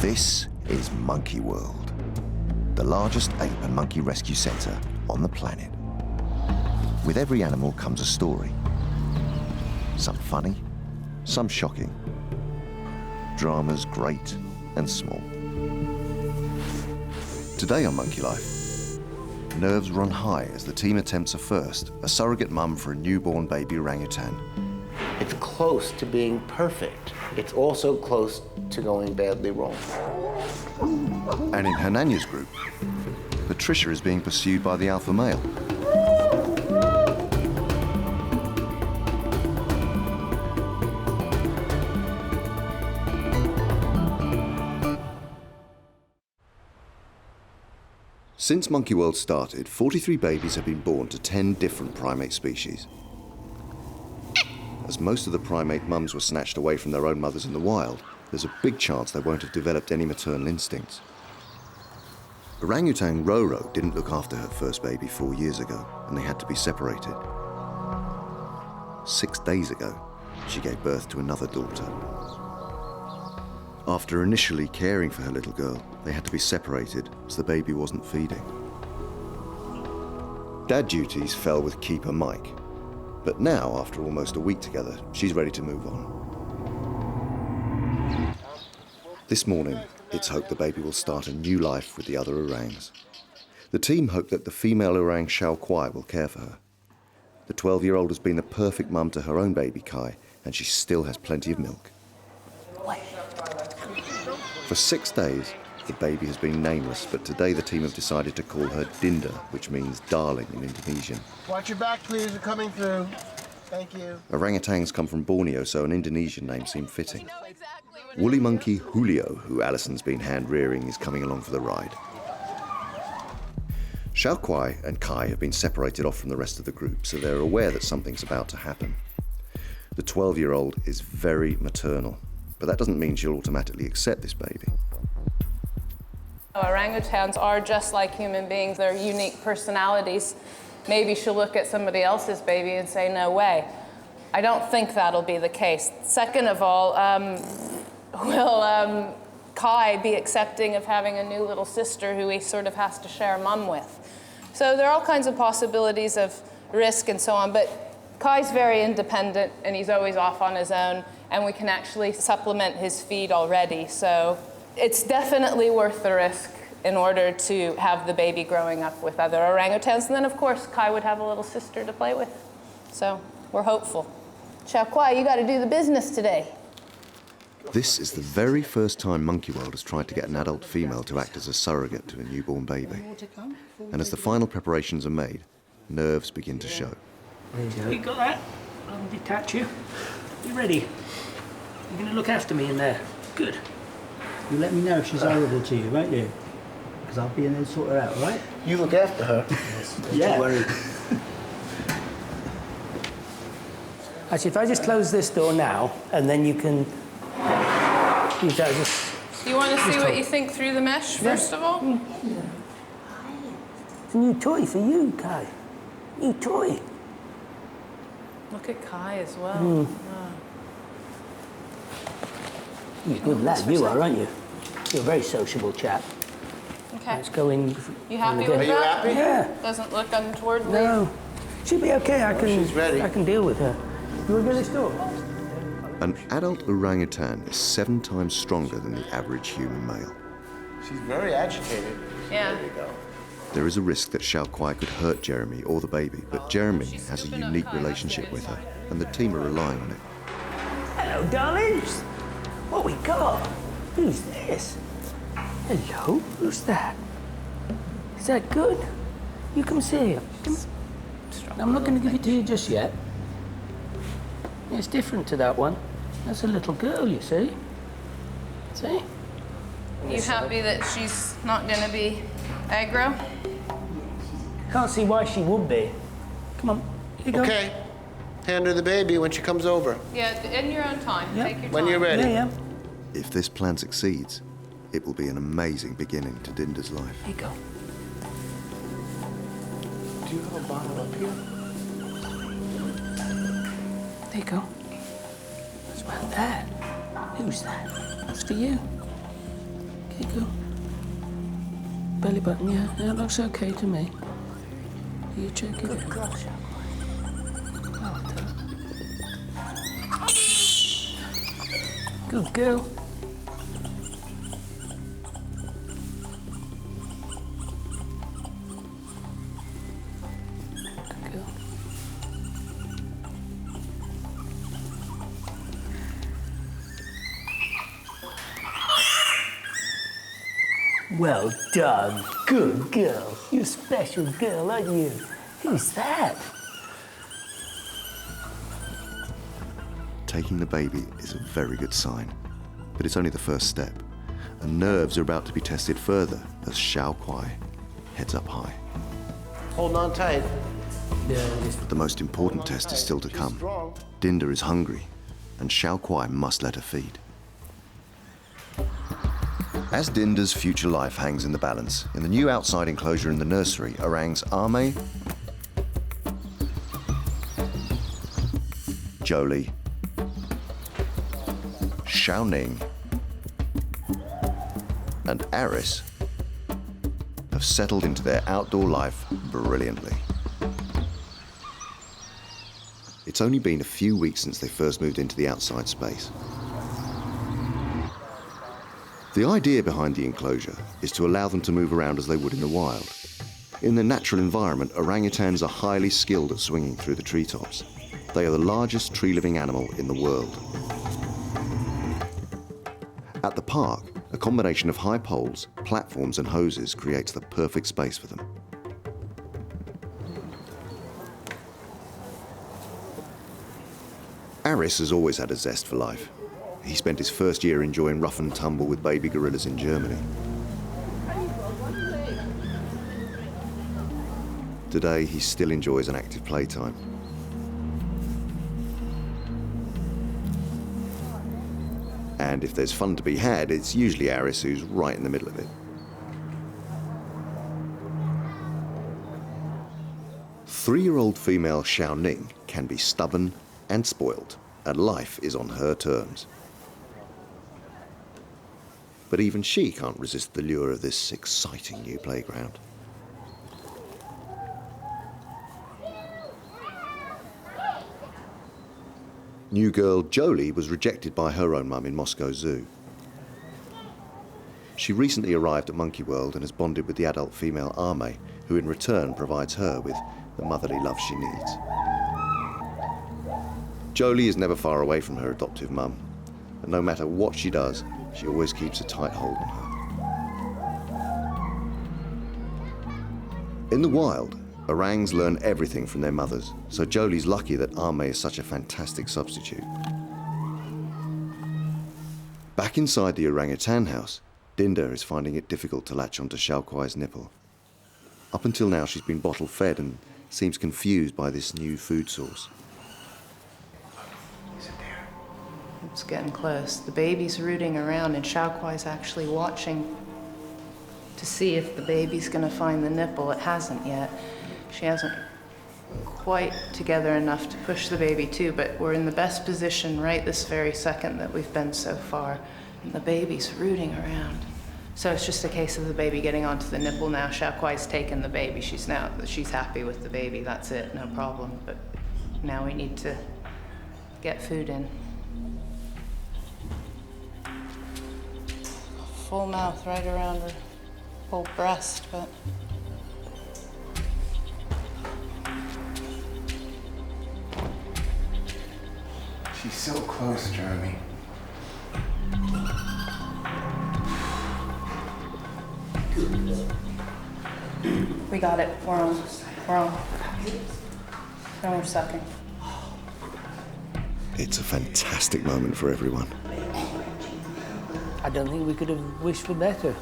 This is Monkey World, the largest ape and monkey rescue centre on the planet. With every animal comes a story. Some funny, some shocking. Dramas great and small. Today on Monkey Life, nerves run high as the team attempts a first, a surrogate mum for a newborn baby orangutan. It's close to being perfect. It's also close to going badly wrong. And in Hananya's group, Patricia is being pursued by the alpha male. Since Monkey World started, 43 babies have been born to 10 different primate species. As most of the primate mums were snatched away from their own mothers in the wild, there's a big chance they won't have developed any maternal instincts. Orangutan Roro didn't look after her first baby 4 years ago, and they had to be separated. 6 days ago, she gave birth to another daughter. After initially caring for her little girl, they had to be separated as the baby wasn't feeding. Dad duties fell with keeper Mike, but now, after almost a week together, she's ready to move on. This morning, it's hoped the baby will start a new life with the other orangs. The team hope that the female orang Xiao-Ning will care for her. The 12-year-old has been the perfect mum to her own baby Kai, and she still has plenty of milk. For 6 days, the baby has been nameless, but today the team have decided to call her Dinda, which means darling in Indonesian. Watch your back, please. We're coming through. Thank you. Orangutans come from Borneo, so an Indonesian name seemed fitting. Woolly monkey Julio, who Alison's been hand-rearing, is coming along for the ride. Xiao-Ning and Kai have been separated off from the rest of the group, so they're aware that something's about to happen. The 12-year-old is very maternal, but that doesn't mean she'll automatically accept this baby. Orangutans are just like human beings. They're unique personalities. Maybe she'll look at somebody else's baby and say, no way. I don't think that'll be the case. Second of all, will Kai be accepting of having a new little sister who he sort of has to share a mum with? So there are all kinds of possibilities of risk and so on, but Kai's very independent and he's always off on his own, and we can actually supplement his feed already. So it's definitely worth the risk in order to have the baby growing up with other orangutans. And then, of course, Kai would have a little sister to play with. So we're hopeful. Xiao-Ning, you got to do the business today. This is the very first time Monkey World has tried to get an adult female to act as a surrogate to a newborn baby. And as the final preparations are made, nerves begin to show. There you go. You got that? I'll detach you. You ready? You're going to look after me in there. Good. You let me know if she's horrible to you, won't you? Because I'll be in there and sort her out, all right? You look after her. Yes, don't worry. Actually, if I just close this door now, and then you can use that as a... Do you want to see what you think through the mesh, first of all? Yeah. It's a new toy for you, Kai. New toy. Look at Kai as well. Mm. You're a good lad, you are, aren't you? You're a very sociable chap. Okay. Let's go in. You happy with Are you that? happy? Yeah. Doesn't look untowardly. No. She'll be okay. She's ready. I can deal with her. You want to go this door? An adult orangutan is 7 times stronger than the average human male. She's very agitated. Yeah. There you go. There is a risk that Xiao-Ning could hurt Jeremy or the baby, but Jeremy has a unique relationship with her, and the team are relying on it. Hello, darlings. What we got? Who's this? Hello, who's that? Is that good? You come see him. I'm not going to give it to you just yet. It's different to that one. That's a little girl, you see? See? You happy that she's not going to be aggro? Can't see why she would be. Come on, here you go. Okay. Hand her the baby when she comes over. Yeah, in your own time. Yeah. Take your time. When you're ready. Yeah. If this plan succeeds, it will be an amazing beginning to Dinda's life. Here you go. Do you have a bottle up here? There you go. What's about that? Who's that? That's for you. Okay, go. Belly button, yeah. That looks okay to me. You check it. Good girl, Well done. Good girl. Good girl. Well done. Good girl. You're a special girl, aren't you? Who's that? Taking the baby is a very good sign, but it's only the first step, and nerves are about to be tested further as Xiao-Kuai heads up high. Holding on tight. Yeah, But the most important test is still to come. Dinda is hungry, and Xiao-Kuai must let her feed. As Dinda's future life hangs in the balance, in the new outside enclosure in the nursery, orangs Ame, Jolie, Hsiao-Ning, and Aris have settled into their outdoor life brilliantly. It's only been a few weeks since they first moved into the outside space. The idea behind the enclosure is to allow them to move around as they would in the wild. In their natural environment, orangutans are highly skilled at swinging through the treetops. They are the largest tree-living animal in the world. At the park, a combination of high poles, platforms and hoses creates the perfect space for them. Aris has always had a zest for life. He spent his first year enjoying rough and tumble with baby gorillas in Germany. Today, he still enjoys an active playtime. And if there's fun to be had, it's usually Aris who's right in the middle of it. Three-year-old female Hsiao-Ning can be stubborn and spoiled, and life is on her terms. But even she can't resist the lure of this exciting new playground. New girl Jolie was rejected by her own mum in Moscow Zoo. She recently arrived at Monkey World and has bonded with the adult female Ame, who in return provides her with the motherly love she needs. Jolie is never far away from her adoptive mum, and no matter what she does, she always keeps a tight hold on her. In the wild, orangs learn everything from their mothers, so Jolie's lucky that Ame is such a fantastic substitute. Back inside the orangutan house, Dinda is finding it difficult to latch onto Xiao-Kuai's nipple. Up until now, she's been bottle fed and seems confused by this new food source. It's getting close. The baby's rooting around and Xiao-Kuai's actually watching to see if the baby's gonna find the nipple. It hasn't yet. She hasn't quite together enough to push the baby too, but we're in the best position right this very second that we've been so far. And the baby's rooting around. So it's just a case of the baby getting onto the nipple now. Xiao-Kuai's taken the baby. She's happy with the baby. That's it, no problem. But now we need to get food in. Full mouth right around her whole breast, but She's so close, Jeremy. we got it. We're on. We're on. And we're sucking. It's a fantastic moment for everyone. I don't think we could have wished for better.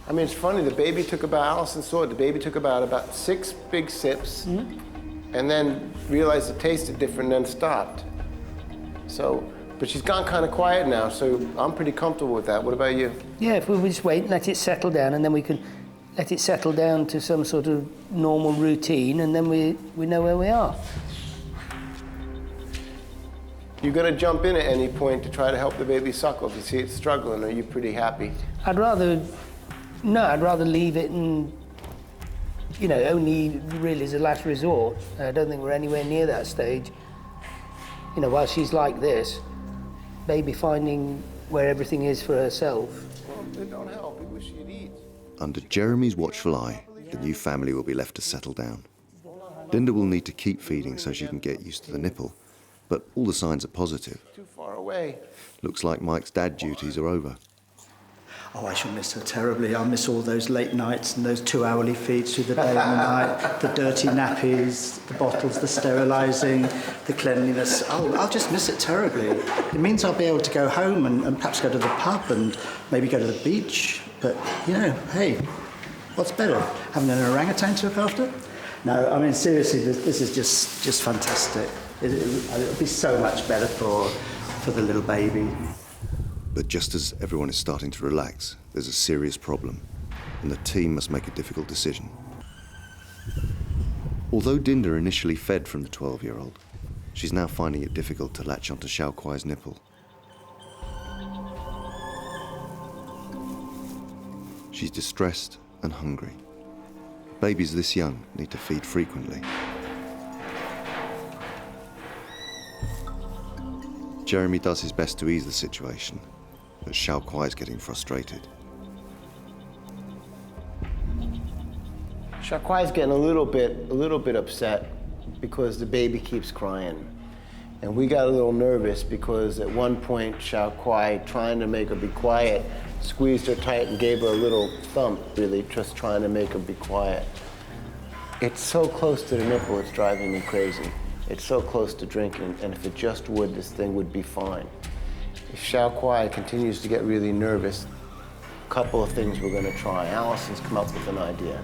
I mean, it's funny, the baby took about, Allison saw it, the baby took about 6 big sips, and then realized it tasted different and then stopped. So, but she's gone kind of quiet now, so I'm pretty comfortable with that. What about you? Yeah, if we just wait and let it settle down, and then we can let it settle down to some sort of normal routine, and then we know where we are. You're going to jump in at any point to try to help the baby suckle. If you see it struggling, are you pretty happy? I'd rather leave it and, you know, only really as a last resort. I don't think we're anywhere near that stage. You know, while she's like this, baby finding where everything is for herself. Well, they don't help. We wish she'd eat. Under Jeremy's watchful eye, the new family will be left to settle down. Dinda will need to keep feeding so she can get used to the nipple, but all the signs are positive. Too far away. Looks like Mike's dad duties are over. Oh, I shall miss her terribly. I'll miss all those late nights and those 2-hourly feeds through the day and the night, the dirty nappies, the bottles, the sterilising, the cleanliness. Oh, I'll just miss it terribly. It means I'll be able to go home and perhaps go to the pub and maybe go to the beach. But, you know, hey, what's better? Having an orangutan to look after? No, I mean, seriously, this is just fantastic. It'll be so much better for the little baby. But just as everyone is starting to relax, there's a serious problem, and the team must make a difficult decision. Although Dinda initially fed from the 12-year-old, she's now finding it difficult to latch onto Xiao-Kuai's nipple. She's distressed and hungry. Babies this young need to feed frequently. Jeremy does his best to ease the situation, but Xiao-Kuai is getting frustrated. Xiao-Kuai's getting a little bit upset because the baby keeps crying. And we got a little nervous because at one point Xiao-Kuai, trying to make her be quiet, squeezed her tight and gave her a little thump, really, just trying to make her be quiet. It's so close to the nipple, it's driving me crazy. It's so close to drinking, and if it just would, this thing would be fine. If Xiao-Kuai continues to get really nervous, a couple of things we're going to try. Allison's come up with an idea.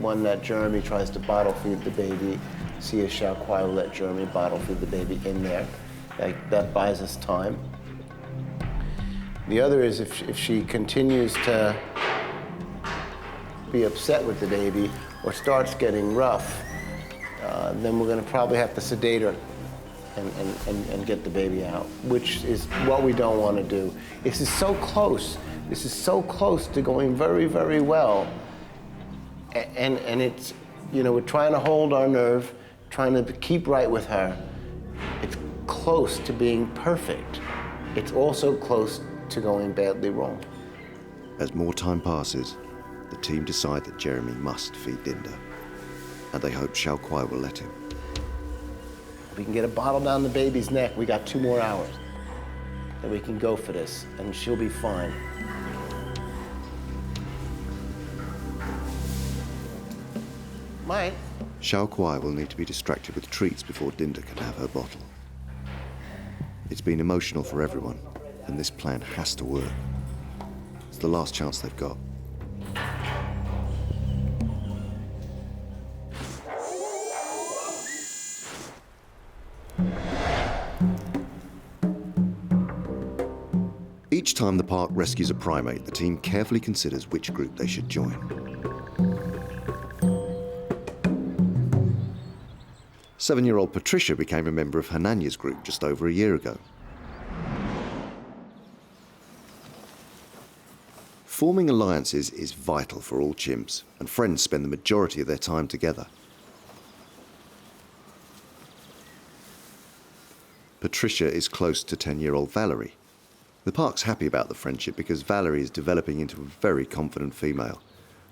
One, that Jeremy tries to bottle feed the baby, see if Xiao-Kuai will let Jeremy bottle feed the baby in there. That buys us time. The other is if she continues to be upset with the baby or starts getting rough, then we're going to probably have to sedate her and get the baby out, which is what we don't want to do. This is so close. This is so close to going very, very well. And it's, you know, we're trying to hold our nerve, trying to keep right with her. It's close to being perfect. It's also close to going badly wrong. As more time passes, the team decide that Jeremy must feed Dinda, and they hope Xiao-Kuai will let him. If we can get a bottle down the baby's neck, we got 2 more hours. Then we can go for this, and she'll be fine. Mike? Xiao-Kuai will need to be distracted with treats before Dinda can have her bottle. It's been emotional for everyone, and this plan has to work. It's the last chance they've got. Each time the park rescues a primate, the team carefully considers which group they should join. Seven-year-old Patricia became a member of Hananya's group just over a year ago. Forming alliances is vital for all chimps, and friends spend the majority of their time together. Patricia is close to 10-year-old Valerie. The park's happy about the friendship because Valerie is developing into a very confident female.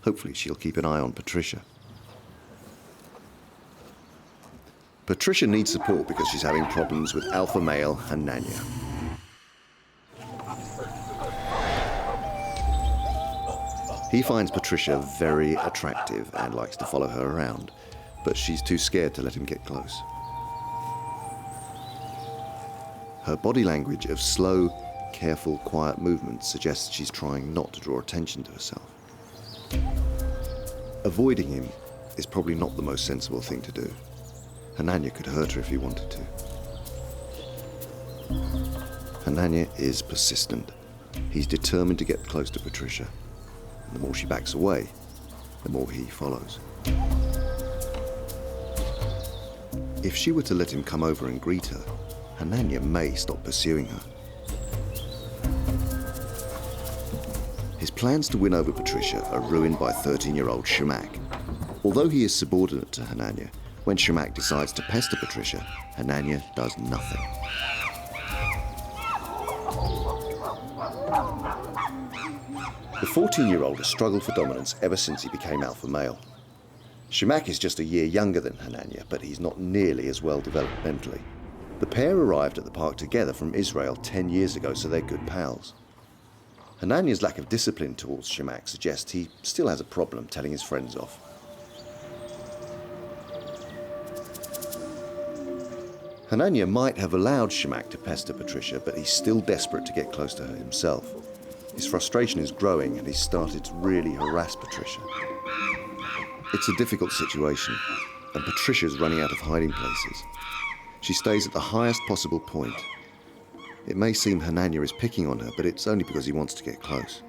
Hopefully she'll keep an eye on Patricia. Patricia needs support because she's having problems with alpha male Hananya. He finds Patricia very attractive and likes to follow her around, but she's too scared to let him get close. Her body language of slow, careful, quiet movements suggests she's trying not to draw attention to herself. Avoiding him is probably not the most sensible thing to do. Hananya could hurt her if he wanted to. Hananya is persistent. He's determined to get close to Patricia. And the more she backs away, the more he follows. If she were to let him come over and greet her, Hananya may stop pursuing her. His plans to win over Patricia are ruined by 13-year-old Shamak. Although he is subordinate to Hananya, when Shamak decides to pester Patricia, Hananya does nothing. The 14-year-old has struggled for dominance ever since he became alpha male. Shamak is just a year younger than Hananya, but he's not nearly as well developed mentally. The pair arrived at the park together from Israel 10 years ago, so they're good pals. Hananya's lack of discipline towards Shamak suggests he still has a problem telling his friends off. Hananya might have allowed Shamak to pester Patricia, but he's still desperate to get close to her himself. His frustration is growing and he's started to really harass Patricia. It's a difficult situation, and Patricia's running out of hiding places. She stays at the highest possible point. It may seem Hananya is picking on her, but it's only because he wants to get close.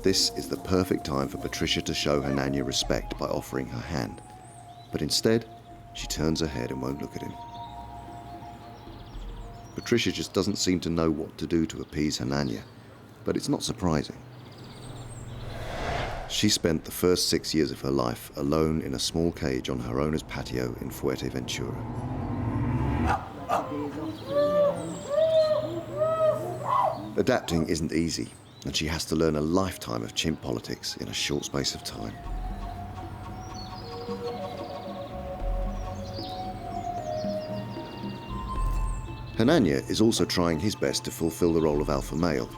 This is the perfect time for Patricia to show Hananya respect by offering her hand. But instead, she turns her head and won't look at him. Patricia just doesn't seem to know what to do to appease Hananya, but it's not surprising. She spent the first 6 years of her life alone in a small cage on her owner's patio in Fuerteventura. Adapting isn't easy, and she has to learn a lifetime of chimp politics in a short space of time. Hananya is also trying his best to fulfill the role of alpha male,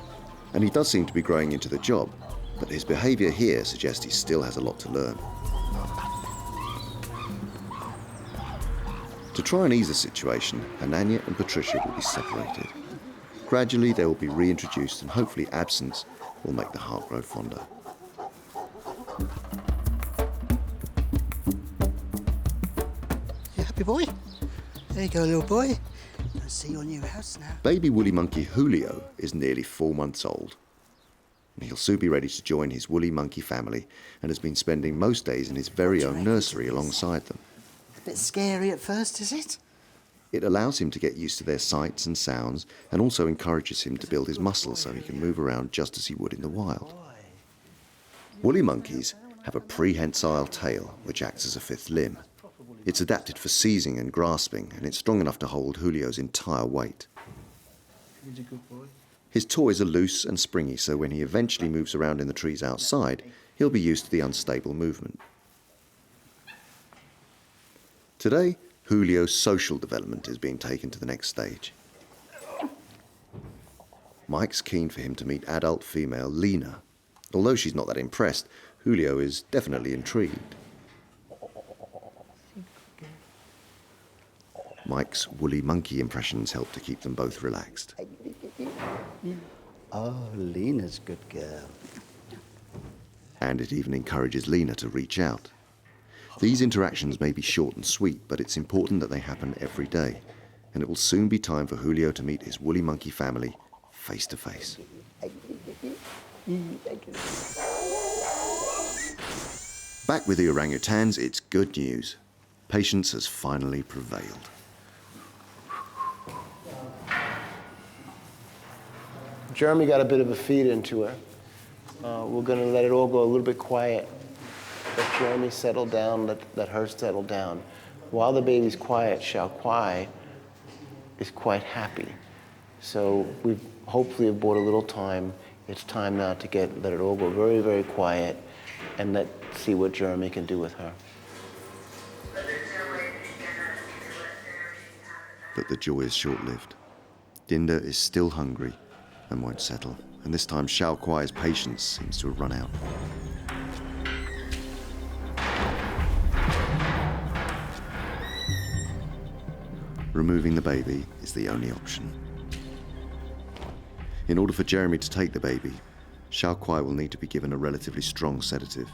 and he does seem to be growing into the job, but his behaviour here suggests he still has a lot to learn. To try and ease the situation, Hananya and Patricia will be separated. Gradually they will be reintroduced, and hopefully absence will make the heart grow fonder. You happy boy? There you go, little boy. Let's see your new house now. Baby woolly monkey Julio is nearly 4 months old. He'll soon be ready to join his woolly monkey family and has been spending most days in his very own nursery alongside them. A bit scary at first, is it? It allows him to get used to their sights and sounds, and also encourages him to build his muscles so he can move around just as he would in the wild. Woolly monkeys have a prehensile tail which acts as a fifth limb. It's adapted for seizing and grasping, and it's strong enough to hold Julio's entire weight. He's a good boy. His toys are loose and springy, so when he eventually moves around in the trees outside, he'll be used to the unstable movement. Today, Julio's social development is being taken to the next stage. Mike's keen for him to meet adult female Lena. Although she's not that impressed, Julio is definitely intrigued. Mike's woolly monkey impressions help to keep them both relaxed. Oh, Lena's a good girl. And it even encourages Lena to reach out. These interactions may be short and sweet, but it's important that they happen every day, and it will soon be time for Julio to meet his woolly monkey family face to face. Back with the orangutans, it's good news. Patience has finally prevailed. Jeremy got a bit of a feed into her. We're going to let it all go a little bit quiet. Let Jeremy settle down, let her settle down. While the baby's quiet, Xiao-Kwai is quite happy. So we hopefully have bought a little time. It's time now to let it all go very, very quiet, and let's see what Jeremy can do with her. But the joy is short-lived. Dinda is still hungry and won't settle, and this time Xiao-Kwai's patience seems to have run out. Removing the baby is the only option. In order for Jeremy to take the baby, Xiao-Kwai will need to be given a relatively strong sedative.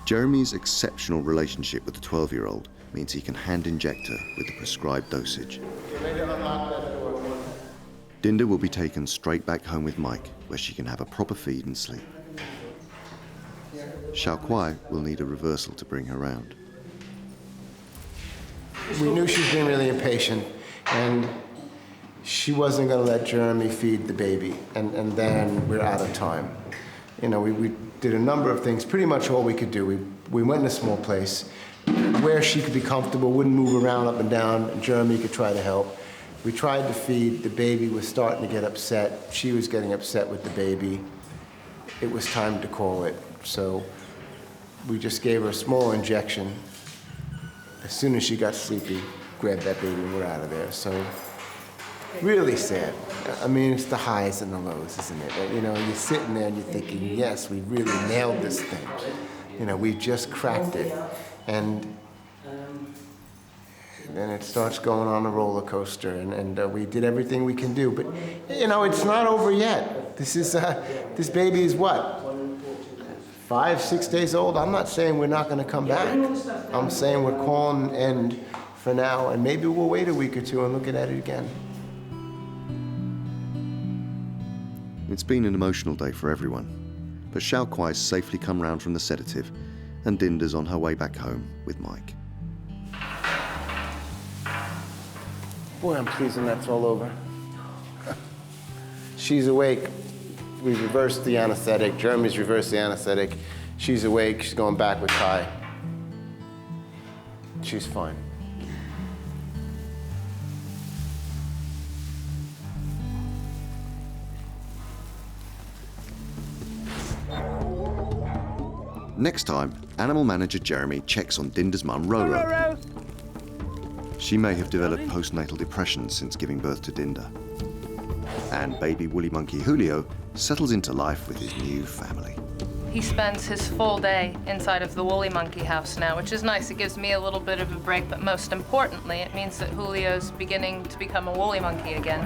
Jeremy's exceptional relationship with the 12-year-old means he can hand inject her with the prescribed dosage. Dinda will be taken straight back home with Mike, where she can have a proper feed and sleep. Xiao-Kwai will need a reversal to bring her round. we knew she was being really impatient, and she wasn't going to let Jeremy feed the baby, and then we're out of time. You know, we did a number of things, pretty much all we could do. We went in a small place where she could be comfortable, wouldn't move around up and down, and Jeremy could try to help. We tried to feed, the baby was starting to get upset. She was getting upset with the baby. It was time to call it, so we just gave her a small injection. As soon as she got sleepy, grabbed that baby and we're out of there. So, really sad. I mean, it's the highs and the lows, isn't it? You know, you're sitting there and you're thinking, yes, we really nailed this thing. You know, we just cracked it. And then it starts going on a roller coaster, and we did everything we can do. But, you know, it's not over yet. This baby is what? 5, 6 days old? I'm not saying we're not going to come back. I'm saying we're calling an end for now, and maybe we'll wait a week or two and look at it again. It's been an emotional day for everyone, but Xiao-Kwai's safely come round from the sedative, and Dinda's on her way back home with Mike. Boy, I'm pleased when that's all over. She's awake. We reversed the anesthetic. Jeremy's reversed the anesthetic. She's awake. She's going back with Kai. She's fine. Next time, animal manager Jeremy checks on Dinda's mum, Roro. She may have developed postnatal depression since giving birth to Dinda. And baby woolly monkey Julio settles into life with his new family. He spends his full day inside of the woolly monkey house now, which is nice. It gives me a little bit of a break, but most importantly, it means that Julio's beginning to become a woolly monkey again.